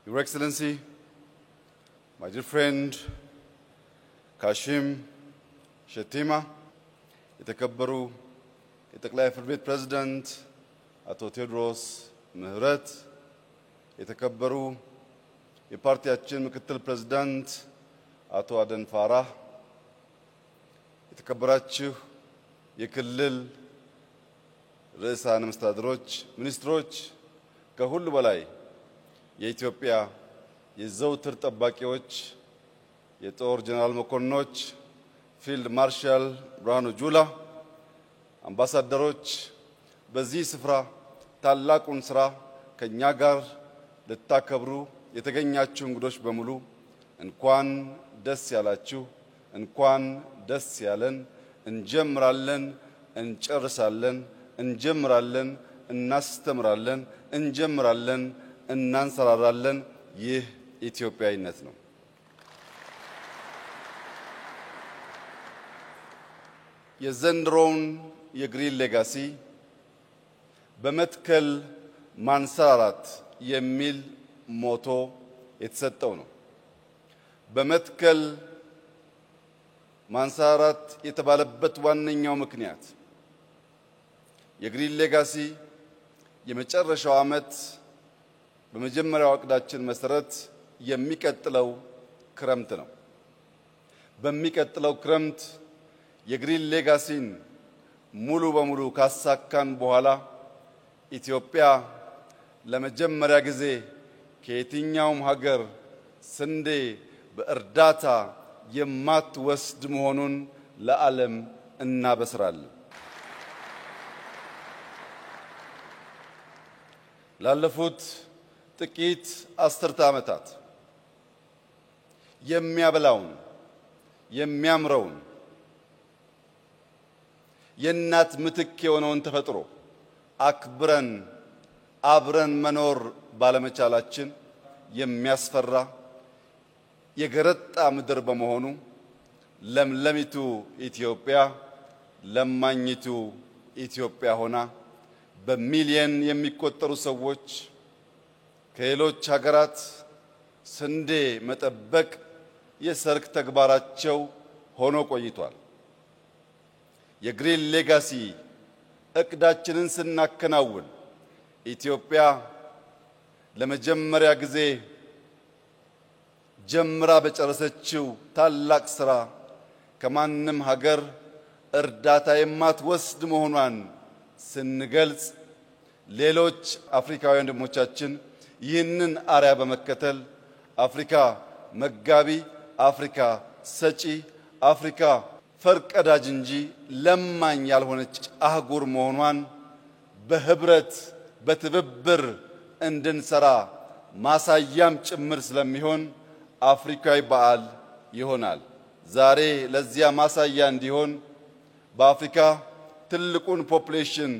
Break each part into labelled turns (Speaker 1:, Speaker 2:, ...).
Speaker 1: Your Excellency, my dear friend Kashim Shettima, የተከበሩ የጠቅላይ ፍርድ ቤት ፕሬዝዳንት አቶ ቴዎድሮስ ምህረት፣ የተከበሩ የፓርቲያችን ምክትል ፕሬዝዳንት አቶ አደን ፋራህ፣ የተከበራችሁ የክልል ርዕሳነ መስተዳድሮች፣ ሚኒስትሮች፣ ከሁሉ በላይ የኢትዮጵያ የዘውትር ጠባቂዎች፣ የጦር ጀነራል መኮንኖች፣ ፊልድ ማርሻል ብርሃኑ ጁላ፣ አምባሳደሮች፣ በዚህ ስፍራ ታላቁን ስራ ከኛ ጋር ልታከብሩ የተገኛችሁ እንግዶች በሙሉ እንኳን ደስ ያላችሁ፣ እንኳን ደስ ያለን። እንጀምራለን፣ እንጨርሳለን፣ እንጀምራለን፣ እናስተምራለን፣ እንጀምራለን፣ እናንሰራራለን። ይህ ኢትዮጵያዊነት ነው። የዘንድሮውን የግሪን ሌጋሲ በመትከል ማንሰራራት የሚል ሞቶ የተሰጠው ነው። በመትከል ማንሰራራት የተባለበት ዋነኛው ምክንያት የግሪን ሌጋሲ የመጨረሻው ዓመት በመጀመሪያው አቅዳችን መሰረት የሚቀጥለው ክረምት ነው። በሚቀጥለው ክረምት የግሪን ሌጋሲን ሙሉ በሙሉ ካሳካን በኋላ ኢትዮጵያ ለመጀመሪያ ጊዜ ከየትኛውም ሀገር ስንዴ በእርዳታ የማትወስድ መሆኑን ለዓለም እናበስራለን። ላለፉት ጥቂት አስርተ ዓመታት የሚያበላውን የሚያምረውን የእናት ምትክ የሆነውን ተፈጥሮ አክብረን አብረን መኖር ባለመቻላችን የሚያስፈራ የገረጣ ምድር በመሆኑ ለምለሚቱ ኢትዮጵያ ለማኝቱ ኢትዮጵያ ሆና በሚሊየን የሚቆጠሩ ሰዎች ከሌሎች ሀገራት ስንዴ መጠበቅ የሰርክ ተግባራቸው ሆኖ ቆይቷል። የግሪን ሌጋሲ እቅዳችንን ስናከናውን ኢትዮጵያ ለመጀመሪያ ጊዜ ጀምራ በጨረሰችው ታላቅ ስራ ከማንም ሀገር እርዳታ የማትወስድ መሆኗን ስንገልጽ ሌሎች አፍሪካውያን ወንድሞቻችን ይህንን አርያ በመከተል አፍሪካ መጋቢ፣ አፍሪካ ሰጪ፣ አፍሪካ ፈርቀዳጅ እንጂ ለማኝ ያልሆነች አህጉር መሆኗን በህብረት በትብብር እንድንሰራ ማሳያም ጭምር ስለሚሆን አፍሪካዊ በዓል ይሆናል። ዛሬ ለዚያ ማሳያ እንዲሆን በአፍሪካ ትልቁን ፖፑሌሽን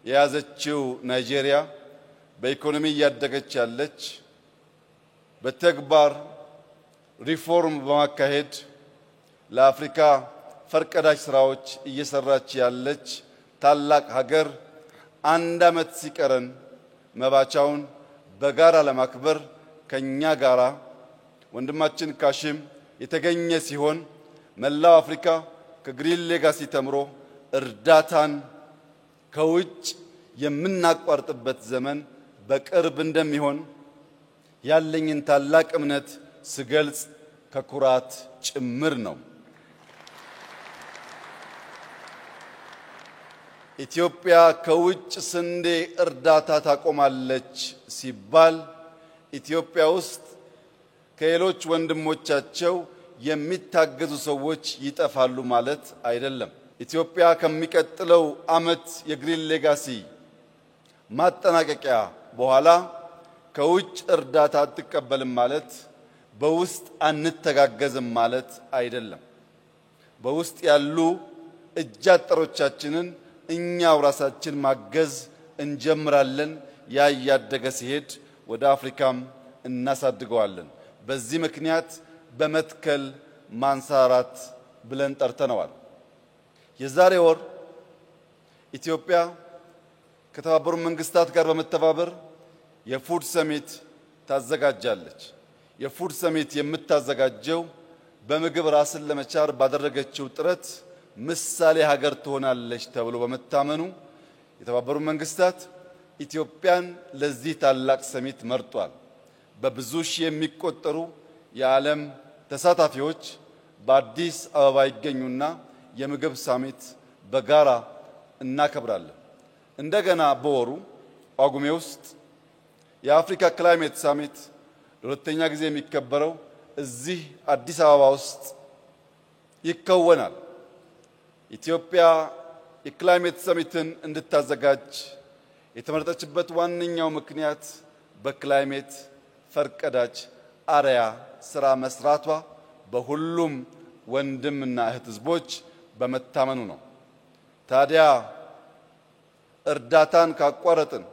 Speaker 1: የያዘችው ናይጄሪያ በኢኮኖሚ ያደገች ያለች በተግባር ሪፎርም በማካሄድ ለአፍሪካ ፈርቀዳጅ ስራዎች እየሰራች ያለች ታላቅ ሀገር አንድ ዓመት ሲቀረን መባቻውን በጋራ ለማክበር ከኛ ጋራ ወንድማችን ካሽም የተገኘ ሲሆን መላው አፍሪካ ከግሪን ሌጋሲ ተምሮ እርዳታን ከውጭ የምናቋርጥበት ዘመን በቅርብ እንደሚሆን ያለኝን ታላቅ እምነት ስገልጽ ከኩራት ጭምር ነው። ኢትዮጵያ ከውጭ ስንዴ እርዳታ ታቆማለች ሲባል ኢትዮጵያ ውስጥ ከሌሎች ወንድሞቻቸው የሚታገዙ ሰዎች ይጠፋሉ ማለት አይደለም። ኢትዮጵያ ከሚቀጥለው ዓመት የግሪን ሌጋሲ ማጠናቀቂያ በኋላ ከውጭ እርዳታ አትቀበልም ማለት በውስጥ አንተጋገዝም ማለት አይደለም። በውስጥ ያሉ እጅ አጠሮቻችንን እኛው ራሳችን ማገዝ እንጀምራለን። ያ ያደገ ሲሄድ ወደ አፍሪካም እናሳድገዋለን። በዚህ ምክንያት በመትከል ማንሰራራት ብለን ጠርተነዋል። የዛሬ ወር ኢትዮጵያ ከተባበሩት መንግስታት ጋር በመተባበር የፉድ ሰሚት ታዘጋጃለች። የፉድ ሰሚት የምታዘጋጀው በምግብ ራስን ለመቻል ባደረገችው ጥረት ምሳሌ ሀገር ትሆናለች ተብሎ በመታመኑ የተባበሩት መንግስታት ኢትዮጵያን ለዚህ ታላቅ ሰሚት መርጧል። በብዙ ሺህ የሚቆጠሩ የዓለም ተሳታፊዎች በአዲስ አበባ ይገኙና የምግብ ሰሚት በጋራ እናከብራለን። እንደገና በወሩ ጳጉሜ ውስጥ የአፍሪካ ክላይሜት ሰሚት ለሁለተኛ ጊዜ የሚከበረው እዚህ አዲስ አበባ ውስጥ ይከወናል። ኢትዮጵያ የክላይሜት ሰሚትን እንድታዘጋጅ የተመረጠችበት ዋነኛው ምክንያት በክላይሜት ፈርቀዳጅ አርያ ስራ መስራቷ በሁሉም ወንድምና እህት ህዝቦች በመታመኑ ነው። ታዲያ እርዳታን ካቋረጥን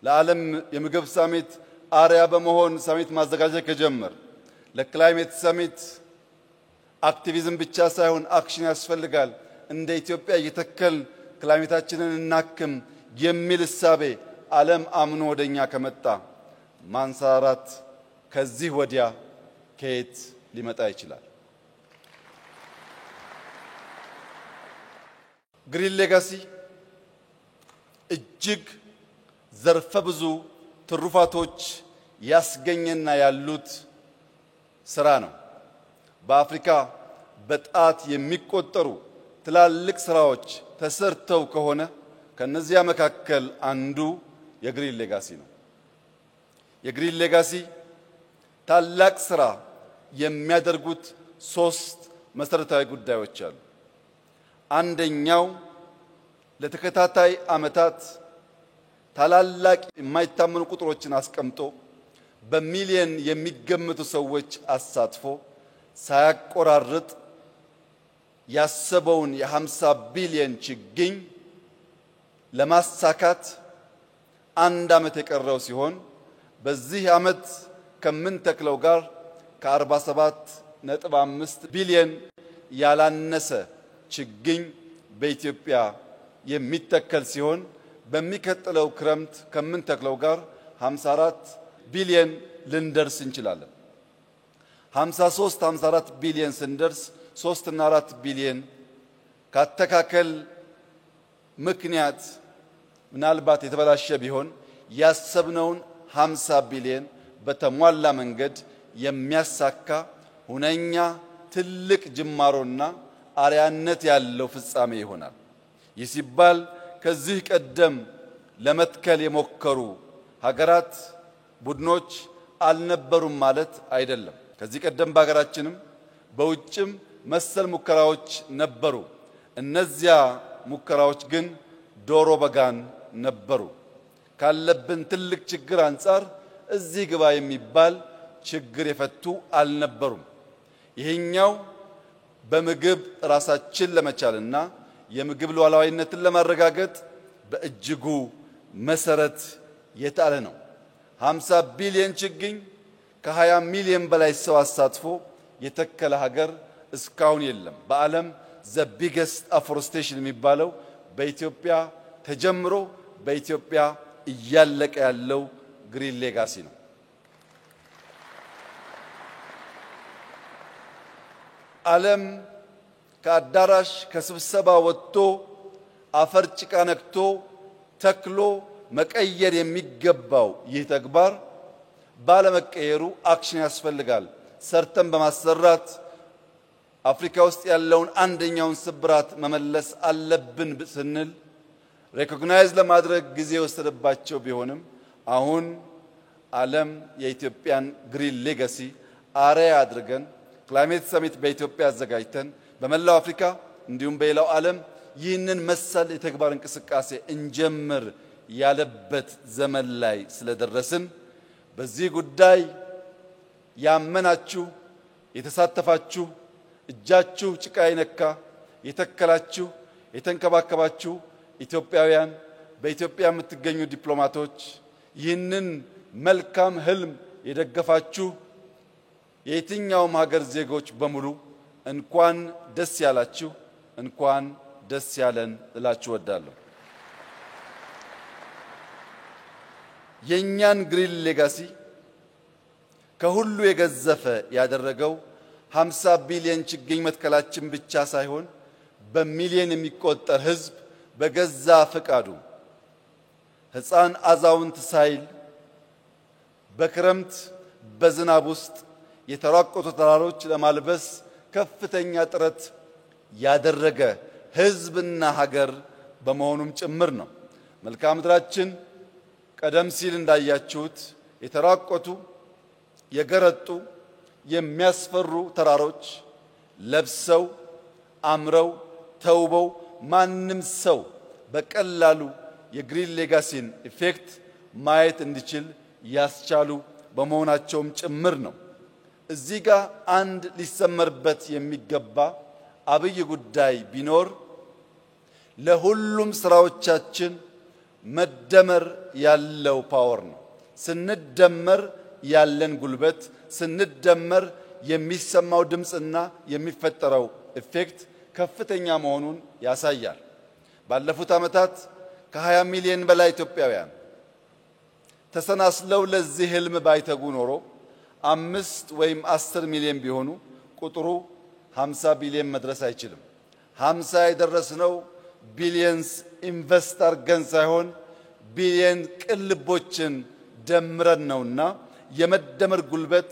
Speaker 1: ለዓለም የምግብ ሰሚት አርያ በመሆን ሰሚት ማዘጋጀት ከጀመር ለክላይሜት ሰሚት አክቲቪዝም ብቻ ሳይሆን አክሽን ያስፈልጋል። እንደ ኢትዮጵያ እየተከል ክላይሜታችንን እናክም የሚል እሳቤ ዓለም አምኖ ወደኛ ከመጣ ማንሰራራት ከዚህ ወዲያ ከየት ሊመጣ ይችላል? ግሪን ሌጋሲ እጅግ ዘርፈ ብዙ ትሩፋቶች ያስገኘና ያሉት ስራ ነው። በአፍሪካ በጣት የሚቆጠሩ ትላልቅ ስራዎች ተሰርተው ከሆነ ከነዚያ መካከል አንዱ የግሪን ሌጋሲ ነው። የግሪን ሌጋሲ ታላቅ ስራ የሚያደርጉት ሶስት መሰረታዊ ጉዳዮች አሉ። አንደኛው ለተከታታይ ዓመታት ታላላቅ የማይታመኑ ቁጥሮችን አስቀምጦ በሚሊዮን የሚገመቱ ሰዎች አሳትፎ ሳያቆራርጥ ያሰበውን የ50 ቢሊዮን ችግኝ ለማሳካት አንድ ዓመት የቀረው ሲሆን በዚህ ዓመት ከምንተክለው ጋር ከ47.5 ቢሊዮን ያላነሰ ችግኝ በኢትዮጵያ የሚተከል ሲሆን በሚከተለው ክረምት ከምንተክለው ጋር 54 ቢሊዮን ልንደርስ እንችላለን። 54 ቢሊዮን ስንደርስ 3 እና 4 ቢሊዮን ካተካከል ምክንያት ምናልባት የተበላሸ ቢሆን ያሰብነውን 50 ቢሊዮን በተሟላ መንገድ የሚያሳካ ሁነኛ ትልቅ ጅማሮና አርያነት ያለው ፍጻሜ ይሆናል። ይህ ሲባል ከዚህ ቀደም ለመትከል የሞከሩ ሀገራት ቡድኖች አልነበሩም ማለት አይደለም። ከዚህ ቀደም በሀገራችንም በውጭም መሰል ሙከራዎች ነበሩ። እነዚያ ሙከራዎች ግን ዶሮ በጋን ነበሩ። ካለብን ትልቅ ችግር አንፃር እዚህ ግባ የሚባል ችግር የፈቱ አልነበሩም። ይሄኛው በምግብ ራሳችን ለመቻልና የምግብ ሉዓላዊነትን ለማረጋገጥ በእጅጉ መሰረት የጣለ ነው። 50 ቢሊዮን ችግኝ ከ20 ሚሊዮን በላይ ሰው አሳትፎ የተከለ ሀገር እስካሁን የለም። በዓለም ዘ ቢገስት አፎረስቴሽን የሚባለው በኢትዮጵያ ተጀምሮ በኢትዮጵያ እያለቀ ያለው ግሪን ሌጋሲ ነው። ዓለም ከአዳራሽ ከስብሰባ ወጥቶ አፈር ጭቃ ነክቶ ተክሎ መቀየር የሚገባው ይህ ተግባር ባለመቀየሩ አክሽን ያስፈልጋል። ሰርተን በማሰራት አፍሪካ ውስጥ ያለውን አንደኛውን ስብራት መመለስ አለብን ስንል ሪኮግናይዝ ለማድረግ ጊዜ ወሰደባቸው ቢሆንም አሁን ዓለም የኢትዮጵያን ግሪን ሌጋሲ አርአያ አድርገን ክላይሜት ሰሚት በኢትዮጵያ አዘጋጅተን በመላው አፍሪካ እንዲሁም በሌላው ዓለም ይህንን መሰል የተግባር እንቅስቃሴ እንጀምር ያለበት ዘመን ላይ ስለደረስን በዚህ ጉዳይ ያመናችሁ የተሳተፋችሁ እጃችሁ ጭቃ ይነካ የተከላችሁ የተንከባከባችሁ ኢትዮጵያውያን በኢትዮጵያ የምትገኙ ዲፕሎማቶች ይህንን መልካም ህልም የደገፋችሁ የየትኛውም ሀገር ዜጎች በሙሉ እንኳን ደስ ያላችሁ እንኳን ደስ ያለን እላችሁ ወዳለሁ። የኛን ግሪን ሌጋሲ ከሁሉ የገዘፈ ያደረገው 50 ቢሊዮን ችግኝ መትከላችን ብቻ ሳይሆን በሚሊዮን የሚቆጠር ሕዝብ በገዛ ፈቃዱ ሕፃን አዛውንት ሳይል በክረምት በዝናብ ውስጥ የተራቆቱ ተራሮች ለማልበስ ከፍተኛ ጥረት ያደረገ ሕዝብና ሀገር በመሆኑም ጭምር ነው። መልክዓ ምድራችን ቀደም ሲል እንዳያችሁት የተራቆቱ የገረጡ የሚያስፈሩ ተራሮች ለብሰው አምረው ተውበው ማንም ሰው በቀላሉ የግሪን ሌጋሲን ኢፌክት ማየት እንዲችል ያስቻሉ በመሆናቸውም ጭምር ነው። እዚህ ጋር አንድ ሊሰመርበት የሚገባ አብይ ጉዳይ ቢኖር ለሁሉም ስራዎቻችን መደመር ያለው ፓወር ነው። ስንደመር ያለን ጉልበት፣ ስንደመር የሚሰማው ድምጽና የሚፈጠረው ኢፌክት ከፍተኛ መሆኑን ያሳያል። ባለፉት ዓመታት ከ20 ሚሊዮን በላይ ኢትዮጵያውያን ተሰናስለው ለዚህ ህልም ባይተጉ ኖሮ 5 ወይም 10 ሚሊዮን ቢሆኑ ቁጥሩ 50 ቢሊዮን መድረስ አይችልም። 50 የደረስነው ቢሊየንስ ኢንቨስት አድርገን ሳይሆን ቢሊየን ቅልቦችን ደምረን ነውና የመደመር ጉልበት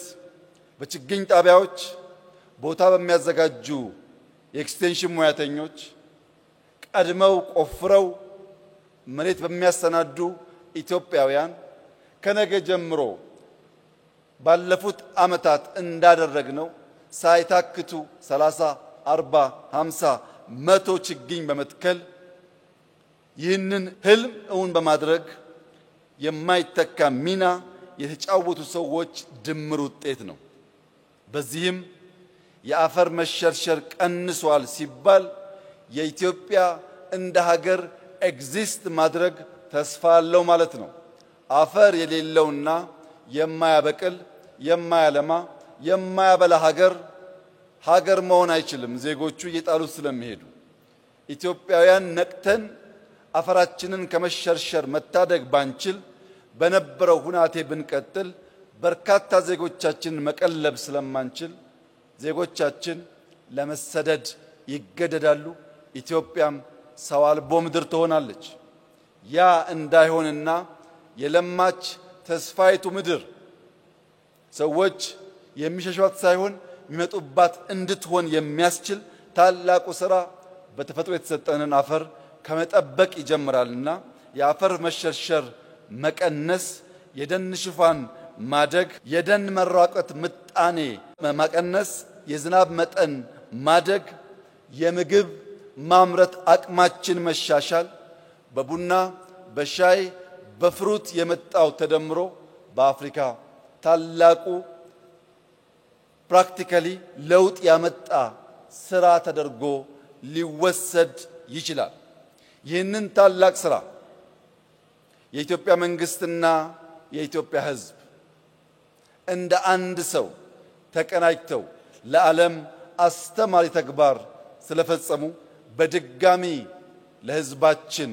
Speaker 1: በችግኝ ጣቢያዎች ቦታ በሚያዘጋጁ የኤክስቴንሽን ሙያተኞች ቀድመው ቆፍረው መሬት በሚያሰናዱ ኢትዮጵያውያን ከነገ ጀምሮ ባለፉት ዓመታት እንዳደረግነው ሳይታክቱ 30 40 50 100 ችግኝ በመትከል ይህንን ህልም እውን በማድረግ የማይተካ ሚና የተጫወቱ ሰዎች ድምር ውጤት ነው። በዚህም የአፈር መሸርሸር ቀንሷል ሲባል የኢትዮጵያ እንደ ሀገር ኤግዚስት ማድረግ ተስፋ አለው ማለት ነው። አፈር የሌለውና የማያበቅል የማያለማ የማያበላ ሀገር መሆን አይችልም። ዜጎቹ እየጣሉት ስለሚሄዱ ኢትዮጵያውያን ነቅተን አፈራችንን ከመሸርሸር መታደግ ባንችል በነበረው ሁናቴ ብንቀጥል በርካታ ዜጎቻችን መቀለብ ስለማንችል ዜጎቻችን ለመሰደድ ይገደዳሉ። ኢትዮጵያም ሰው አልቦ ምድር ትሆናለች። ያ እንዳይሆንና የለማች ተስፋይቱ ምድር ሰዎች የሚሸሿት ሳይሆን የሚመጡባት እንድትሆን የሚያስችል ታላቁ ሥራ በተፈጥሮ የተሰጠንን አፈር ከመጠበቅ ይጀምራልና የአፈር መሸርሸር መቀነስ፣ የደን ሽፋን ማደግ፣ የደን መራቆት ምጣኔ መቀነስ፣ የዝናብ መጠን ማደግ፣ የምግብ ማምረት አቅማችን መሻሻል፣ በቡና በሻይ በፍሩት የመጣው ተደምሮ በአፍሪካ ታላቁ ፕራክቲካሊ ለውጥ ያመጣ ስራ ተደርጎ ሊወሰድ ይችላል። ይህንን ታላቅ ስራ የኢትዮጵያ መንግስትና የኢትዮጵያ ሕዝብ እንደ አንድ ሰው ተቀናጅተው ለዓለም አስተማሪ ተግባር ስለፈጸሙ በድጋሚ ለሕዝባችን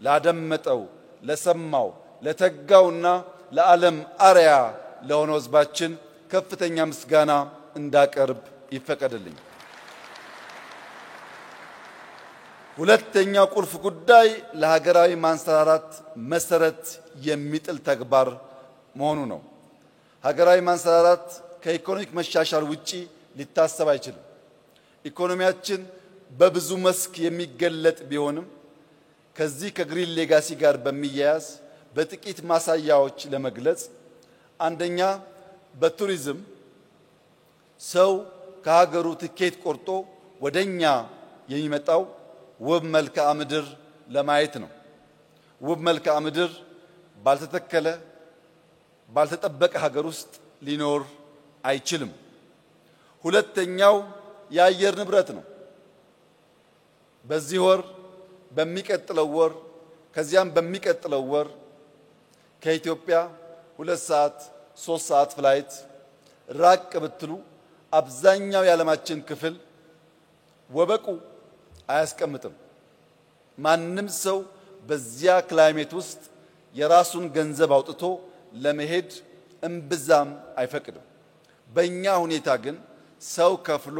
Speaker 1: ላደመጠው ለሰማው ለተጋውና ለዓለም አርያ ለሆነው ሕዝባችን ከፍተኛ ምስጋና እንዳቀርብ ይፈቀድልኝ። ሁለተኛው ቁልፍ ጉዳይ ለሀገራዊ ማንሰራራት መሰረት የሚጥል ተግባር መሆኑ ነው። ሀገራዊ ማንሰራራት ከኢኮኖሚክ መሻሻል ውጪ ሊታሰብ አይችልም። ኢኮኖሚያችን በብዙ መስክ የሚገለጥ ቢሆንም ከዚህ ከግሪን ሌጋሲ ጋር በሚያያዝ በጥቂት ማሳያዎች ለመግለጽ አንደኛ በቱሪዝም ሰው ከሀገሩ ትኬት ቆርጦ ወደኛ የሚመጣው ውብ መልክዓ ምድር ለማየት ነው። ውብ መልክዓ ምድር ባልተተከለ ባልተጠበቀ ሀገር ውስጥ ሊኖር አይችልም። ሁለተኛው የአየር ንብረት ነው። በዚህ ወር በሚቀጥለው ወር ከዚያም በሚቀጥለው ወር ከኢትዮጵያ 2 ሰዓት 3 ሰዓት ፍላይት ራቅ ብትሉ አብዛኛው የዓለማችን ክፍል ወበቁ አያስቀምጥም። ማንም ሰው በዚያ ክላይሜት ውስጥ የራሱን ገንዘብ አውጥቶ ለመሄድ እምብዛም አይፈቅድም። በእኛ ሁኔታ ግን ሰው ከፍሎ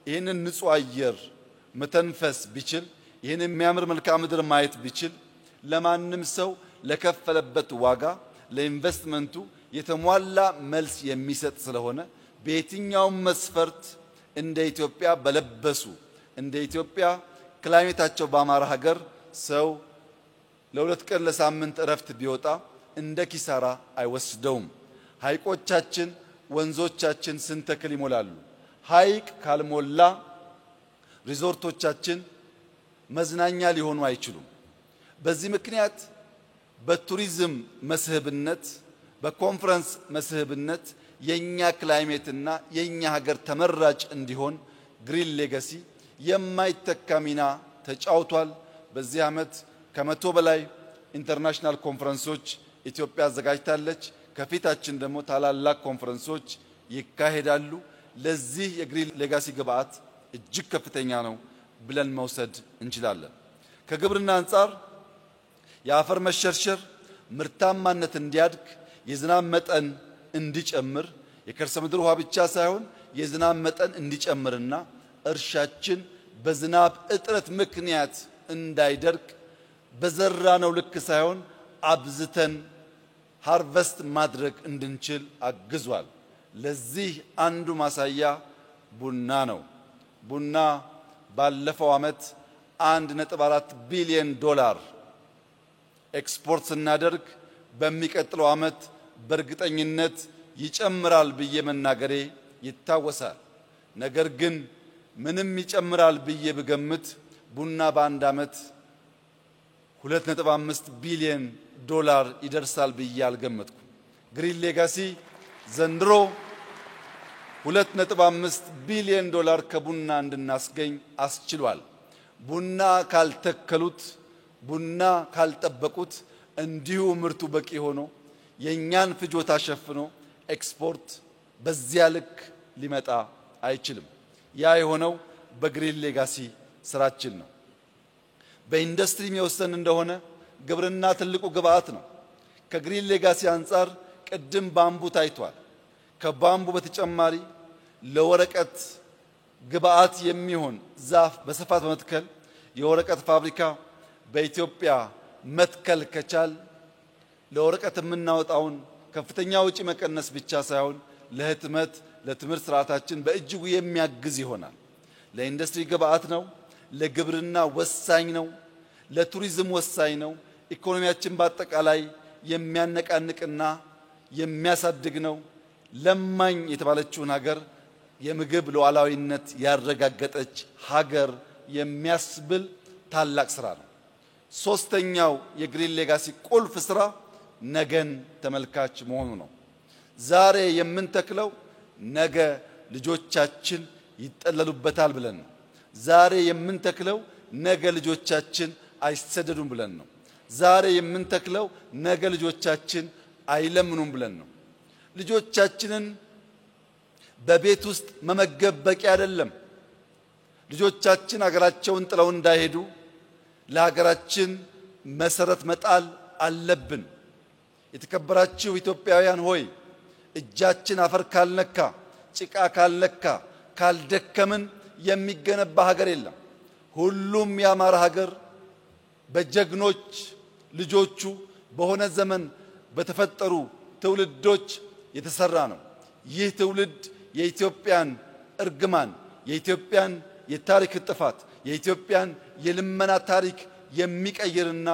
Speaker 1: ይህንን ንጹህ አየር መተንፈስ ቢችል ይህንን የሚያምር መልክዓ ምድር ማየት ቢችል ለማንም ሰው ለከፈለበት ዋጋ ለኢንቨስትመንቱ የተሟላ መልስ የሚሰጥ ስለሆነ በየትኛው መስፈርት እንደ ኢትዮጵያ በለበሱ እንደ ኢትዮጵያ ክላይሜታቸው ባማረ ሀገር ሰው ለሁለት ቀን ለሳምንት እረፍት ቢወጣ እንደ ኪሳራ አይወስደውም። ሐይቆቻችን ወንዞቻችን ስንተክል ይሞላሉ። ሐይቅ ካልሞላ ሪዞርቶቻችን መዝናኛ ሊሆኑ አይችሉም። በዚህ ምክንያት በቱሪዝም መስህብነት በኮንፈረንስ መስህብነት የኛ ክላይሜትና የኛ ሀገር ተመራጭ እንዲሆን ግሪን ሌጋሲ የማይተካ ሚና ተጫውቷል። በዚህ ዓመት ከመቶ በላይ ኢንተርናሽናል ኮንፈረንሶች ኢትዮጵያ አዘጋጅታለች። ከፊታችን ደግሞ ታላላቅ ኮንፈረንሶች ይካሄዳሉ። ለዚህ የግሪን ሌጋሲ ግብዓት እጅግ ከፍተኛ ነው ብለን መውሰድ እንችላለን። ከግብርና አንፃር የአፈር መሸርሸር ምርታማነት እንዲያድግ የዝናብ መጠን እንዲጨምር የከርሰ ምድር ውሃ ብቻ ሳይሆን የዝናብ መጠን እንዲጨምርና እርሻችን በዝናብ እጥረት ምክንያት እንዳይደርቅ በዘራነው ልክ ሳይሆን አብዝተን ሃርቨስት ማድረግ እንድንችል አግዟል። ለዚህ አንዱ ማሳያ ቡና ነው። ቡና ባለፈው ዓመት 1.4 ቢሊዮን ዶላር ኤክስፖርት ስናደርግ በሚቀጥለው ዓመት በእርግጠኝነት ይጨምራል ብዬ መናገሬ ይታወሳል። ነገር ግን ምንም ይጨምራል ብዬ ብገምት ቡና በአንድ ዓመት 2.5 ቢሊዮን ዶላር ይደርሳል ብዬ አልገመትኩም። ግሪን ሌጋሲ ዘንድሮ 2.5 ቢሊዮን ዶላር ከቡና እንድናስገኝ አስችሏል። ቡና ካልተከሉት ቡና ካልጠበቁት እንዲሁ ምርቱ በቂ ሆኖ የኛን ፍጆታ ሸፍኖ ኤክስፖርት በዚያ ልክ ሊመጣ አይችልም። ያ የሆነው በግሪን ሌጋሲ ስራችን ነው። በኢንዱስትሪ የሚወሰን እንደሆነ ግብርና ትልቁ ግብዓት ነው። ከግሪን ሌጋሲ አንፃር ቅድም ባምቡ ታይቷል። ከባምቡ በተጨማሪ ለወረቀት ግብዓት የሚሆን ዛፍ በስፋት በመትከል የወረቀት ፋብሪካ በኢትዮጵያ መትከል ከቻል ለወረቀት የምናወጣውን ከፍተኛ ወጪ መቀነስ ብቻ ሳይሆን ለህትመት ለትምህርት ስርዓታችን በእጅጉ የሚያግዝ ይሆናል። ለኢንዱስትሪ ግብዓት ነው። ለግብርና ወሳኝ ነው። ለቱሪዝም ወሳኝ ነው። ኢኮኖሚያችን በአጠቃላይ የሚያነቃንቅና የሚያሳድግ ነው። ለማኝ የተባለችውን ሀገር የምግብ ሉዓላዊነት ያረጋገጠች ሀገር የሚያስብል ታላቅ ስራ ነው። ሶስተኛው የግሪን ሌጋሲ ቁልፍ ስራ ነገን ተመልካች መሆኑ ነው። ዛሬ የምንተክለው ነገ ልጆቻችን ይጠለሉበታል ብለን ነው። ዛሬ የምንተክለው ነገ ልጆቻችን አይሰደዱም ብለን ነው። ዛሬ የምንተክለው ነገ ልጆቻችን አይለምኑም ብለን ነው። ልጆቻችንን በቤት ውስጥ መመገብ በቂ አይደለም። ልጆቻችን ሀገራቸውን ጥለው እንዳይሄዱ ለሀገራችን መሰረት መጣል አለብን። የተከበራችሁ ኢትዮጵያውያን ሆይ እጃችን አፈር ካልነካ ጭቃ ካልነካ ካልደከምን የሚገነባ ሀገር የለም። ሁሉም ያማረ ሀገር በጀግኖች ልጆቹ በሆነ ዘመን በተፈጠሩ ትውልዶች የተሰራ ነው። ይህ ትውልድ የኢትዮጵያን እርግማን የኢትዮጵያን የታሪክ ጥፋት የኢትዮጵያን የልመና ታሪክ የሚቀይርና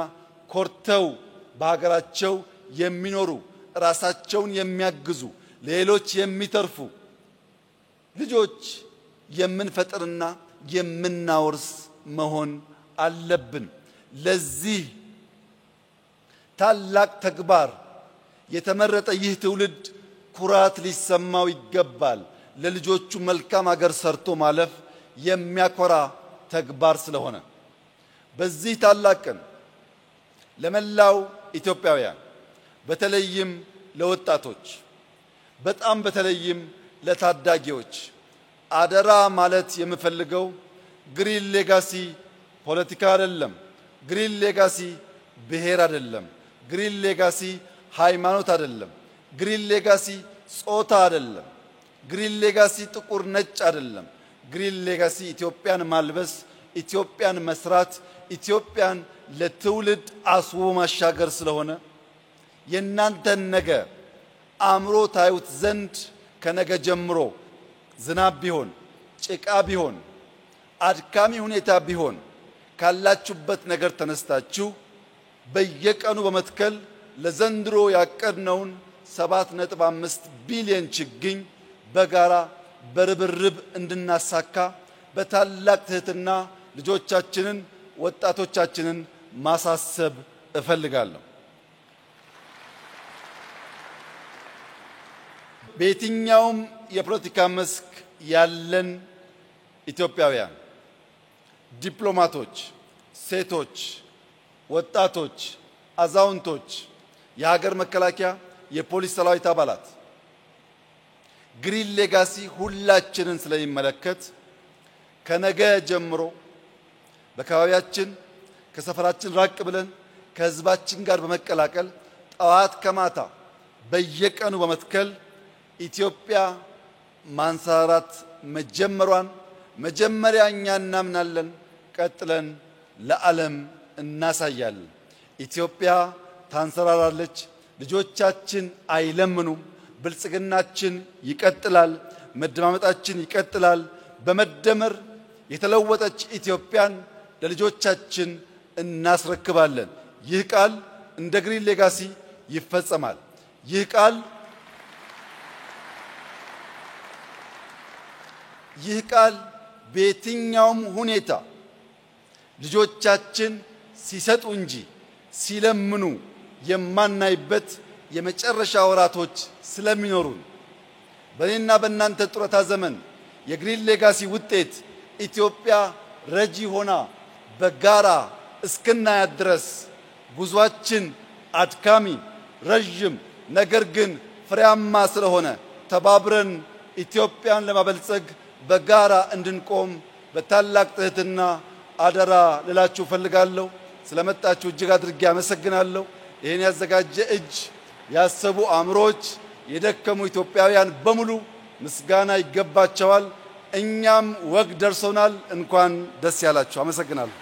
Speaker 1: ኮርተው በሀገራቸው የሚኖሩ ራሳቸውን የሚያግዙ ሌሎች የሚተርፉ ልጆች የምንፈጥርና የምናወርስ መሆን አለብን። ለዚህ ታላቅ ተግባር የተመረጠ ይህ ትውልድ ኩራት ሊሰማው ይገባል። ለልጆቹ መልካም ሀገር ሰርቶ ማለፍ የሚያኮራ ተግባር ስለሆነ በዚህ ታላቅ ቀን ለመላው ኢትዮጵያውያን በተለይም ለወጣቶች በጣም በተለይም ለታዳጊዎች አደራ ማለት የምፈልገው ግሪን ሌጋሲ ፖለቲካ አይደለም። ግሪን ሌጋሲ ብሔር አይደለም። ግሪን ሌጋሲ ሃይማኖት አይደለም። ግሪን ሌጋሲ ጾታ አይደለም። ግሪን ሌጋሲ ጥቁር ነጭ አይደለም። ግሪን ሌጋሲ ኢትዮጵያን ማልበስ፣ ኢትዮጵያን መስራት፣ ኢትዮጵያን ለትውልድ አስቦ ማሻገር ስለሆነ የናንተን ነገ አምሮ ታዩት ዘንድ ከነገ ጀምሮ ዝናብ ቢሆን ጭቃ ቢሆን አድካሚ ሁኔታ ቢሆን ካላችሁበት ነገር ተነስታችሁ በየቀኑ በመትከል ለዘንድሮ ያቀድነውን 7.5 ቢሊዮን ችግኝ በጋራ በርብርብ እንድናሳካ በታላቅ ትህትና ልጆቻችንን ወጣቶቻችንን ማሳሰብ እፈልጋለሁ። በየትኛውም የፖለቲካ መስክ ያለን ኢትዮጵያውያን ዲፕሎማቶች፣ ሴቶች፣ ወጣቶች፣ አዛውንቶች፣ የሀገር መከላከያ፣ የፖሊስ ሰራዊት አባላት ግሪን ሌጋሲ ሁላችንን ስለሚመለከት ከነገ ጀምሮ በአካባቢያችን ከሰፈራችን ራቅ ብለን ከህዝባችን ጋር በመቀላቀል ጠዋት ከማታ በየቀኑ በመትከል ኢትዮጵያ ማንሰራራት መጀመሯን መጀመሪያ እኛ እናምናለን፣ ቀጥለን ለዓለም እናሳያለን። ኢትዮጵያ ታንሰራራለች። ልጆቻችን አይለምኑም። ብልጽግናችን ይቀጥላል። መደማመጣችን ይቀጥላል። በመደመር የተለወጠች ኢትዮጵያን ለልጆቻችን እናስረክባለን። ይህ ቃል እንደ ግሪን ሌጋሲ ይፈጸማል። ይህ ቃል በየትኛውም ሁኔታ ልጆቻችን ሲሰጡ እንጂ ሲለምኑ የማናይበት የመጨረሻ ወራቶች ስለሚኖሩን በእኔና በእናንተ ጡረታ ዘመን የግሪን ሌጋሲ ውጤት ኢትዮጵያ ረጂ ሆና በጋራ እስክናያት ድረስ ጉዟችን አድካሚ ረጅም ነገር ግን ፍሬያማ ስለሆነ ተባብረን ኢትዮጵያን ለማበልጸግ በጋራ እንድንቆም በታላቅ ትህትና አደራ ልላችሁ ፈልጋለሁ። ስለመጣችሁ እጅግ አድርጌ አመሰግናለሁ። ይሄን ያዘጋጀ እጅ፣ ያሰቡ አእምሮች፣ የደከሙ ኢትዮጵያውያን በሙሉ ምስጋና ይገባቸዋል። እኛም ወግ ደርሶናል። እንኳን ደስ ያላችሁ። አመሰግናለሁ።